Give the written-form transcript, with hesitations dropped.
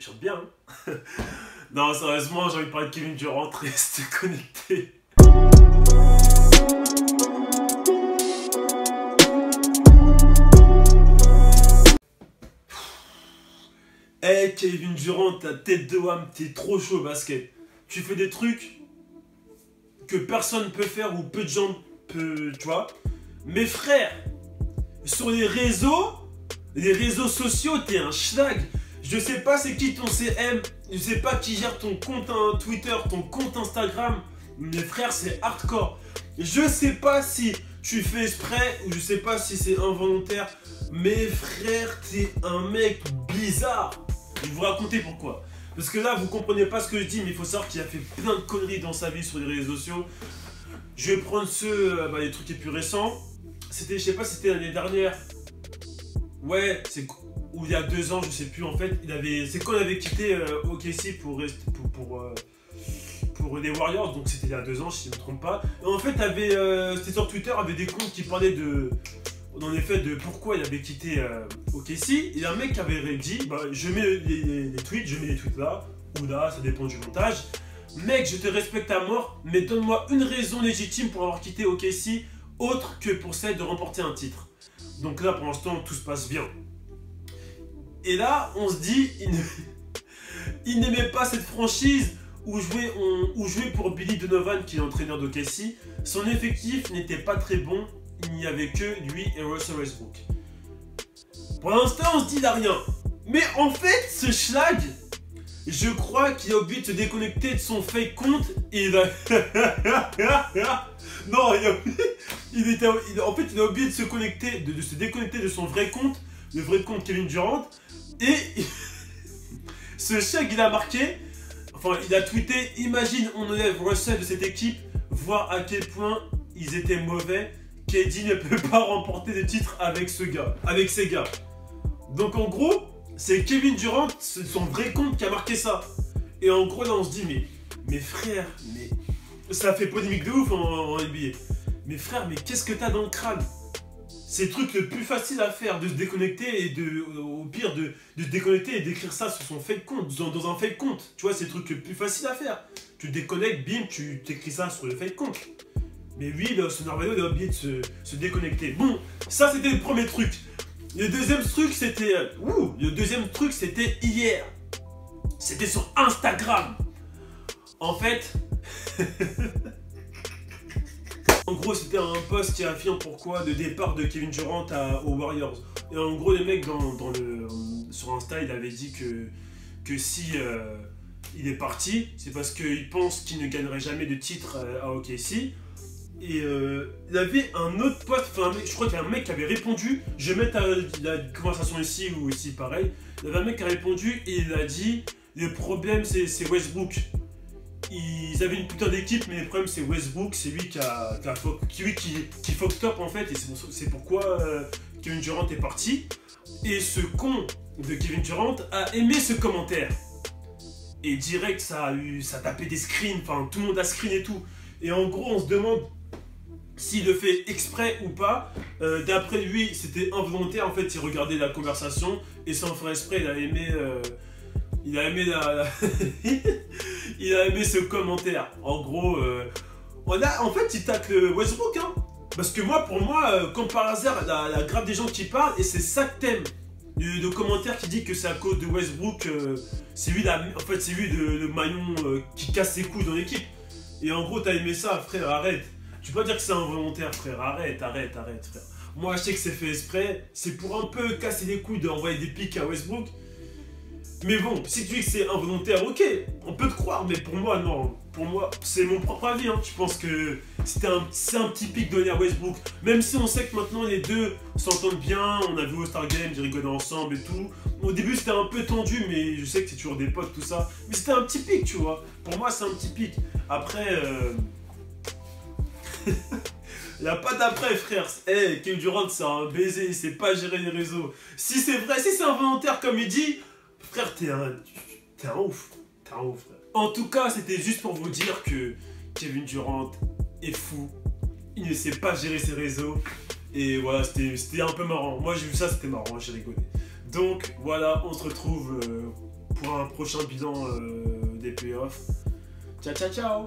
tire bien. Hein. Non, sérieusement, j'ai envie de parler de Kevin Durant, restez connectés. Hey Kevin Durant, ta tête de wham, t'es trop chaud au basket. Tu fais des trucs que personne peut faire ou peu de gens peuvent, tu vois. Mais frère, sur les réseaux sociaux, t'es un schlag. Je sais pas c'est qui ton CM, je sais pas qui gère ton compte Twitter, ton compte Instagram, mais frère, c'est hardcore. Je sais pas si tu fais exprès ou je sais pas si c'est involontaire, mais frère, t'es un mec bizarre. Je vais vous raconter pourquoi. Parce que là, vous comprenez pas ce que je dis, mais il faut savoir qu'il a fait plein de conneries dans sa vie sur les réseaux sociaux. Je vais prendre les trucs les plus récents. C'était, je sais pas si c'était l'année dernière. Ouais, c'est ou il y a 2 ans, je sais plus en fait. C'est quand il avait quitté OKC pour les Warriors, donc c'était il y a 2 ans, si je ne me trompe pas. Et en fait, c'était sur Twitter, il y avait des comptes qui parlaient de pourquoi il avait quitté OKC. Et un mec avait dit, je mets les tweets, je mets les tweets là, ou là, ça dépend du montage. Mec, je te respecte à mort, mais donne-moi une raison légitime pour avoir quitté OKC, autre que pour celle de remporter un titre. Donc là, pour l'instant, tout se passe bien. Et là, on se dit, il n'aimait pas cette franchise où jouait pour Billy Donovan, qui est l'entraîneur d'OKC. Son effectif n'était pas très bon, il n'y avait que lui et Russell Westbrook. Pour l'instant, on se dit, il n'a rien. Mais en fait, ce schlag, je crois qu'il a oublié de se déconnecter de son fake compte et il a... Non, en fait, il a oublié de se connecter, de se déconnecter de son vrai compte, le vrai compte Kevin Durant. Et ce chèque, il a marqué, enfin, il a tweeté, imagine, on enlève Russell de cette équipe, voir à quel point ils étaient mauvais. KD ne peut pas remporter de titre avec ces gars. Donc en gros, c'est Kevin Durant, c'est son vrai compte qui a marqué ça. Et en gros, là, on se dit, mais frère, mais ça fait polémique de ouf en NBA. Mais frère, mais qu'est-ce que t'as dans le crâne? C'est le truc le plus facile à faire, de se déconnecter et au pire, de se déconnecter et d'écrire ça sur son fake compte, dans un fake compte. Tu vois, c'est le truc le plus facile à faire. Tu te déconnectes, bim, tu t'écris ça sur le fake compte. Mais lui, ce Narvalo, il a oublié de se déconnecter. Bon, ça c'était le premier truc. Le deuxième truc, c'était hier. C'était sur Instagram. En fait... En gros, c'était un post qui affirme pourquoi le départ de Kevin Durant aux Warriors. Et en gros, les mecs sur Insta, il avait dit que si il est parti, c'est parce qu'il pense qu'il ne gagnerait jamais de titre à OKC. Et il avait un autre post, je crois qu'il y a un mec qui avait répondu, je vais mettre la conversation ici ou ici pareil. Il y avait un mec qui a répondu et il a dit le problème c'est Westbrook. Ils avaient une putain d'équipe, mais le problème c'est Westbrook, c'est lui qui fuck top en fait, et c'est pourquoi Kevin Durant est parti. Et ce con de Kevin Durant a aimé ce commentaire. Et direct ça a tapé des screens, enfin tout le monde a screen et tout. Et en gros on se demande s'il le fait exprès ou pas. D'après lui c'était involontaire, en fait il regardait la conversation et sans faire exprès il a aimé... Il a aimé ce commentaire. En gros, en fait, il tacle Westbrook, hein. Parce que pour moi, comme par hasard, la grave des gens qui parlent, et c'est ça que t'aimes. Le commentaire qui dit que c'est à cause de Westbrook, c'est lui, le maillon qui casse ses couilles dans l'équipe. Et en gros, t'as aimé ça, frère, arrête. Tu peux pas dire que c'est involontaire, frère, arrête, frère. Moi, je sais que c'est fait exprès, c'est pour un peu casser les couilles d'envoyer des pics à Westbrook. Mais bon, si tu dis que c'est involontaire, ok, on peut te croire, mais pour moi, non. Pour moi, c'est mon propre avis, hein. Je pense que c'est un petit pic donné à Westbrook. Même si on sait que maintenant les deux s'entendent bien, on a vu au Star Game, ils rigolent ensemble et tout. Au début, c'était un peu tendu, mais je sais que c'est toujours des potes, tout ça. Mais c'était un petit pic, tu vois. Pour moi, c'est un petit pic. Après, il n'y a pas d'après, frère. Hey, Kevin Durant, c'est un baiser, il sait pas gérer les réseaux. Si c'est vrai, si c'est involontaire comme il dit... Frère, t'es un ouf. T'es un ouf, frère. En tout cas, c'était juste pour vous dire que Kevin Durant est fou. Il ne sait pas gérer ses réseaux. Et voilà, c'était un peu marrant. Moi, j'ai vu ça, c'était marrant, j'ai rigolé. Donc, voilà, on se retrouve pour un prochain bilan des playoffs. Ciao, ciao, ciao!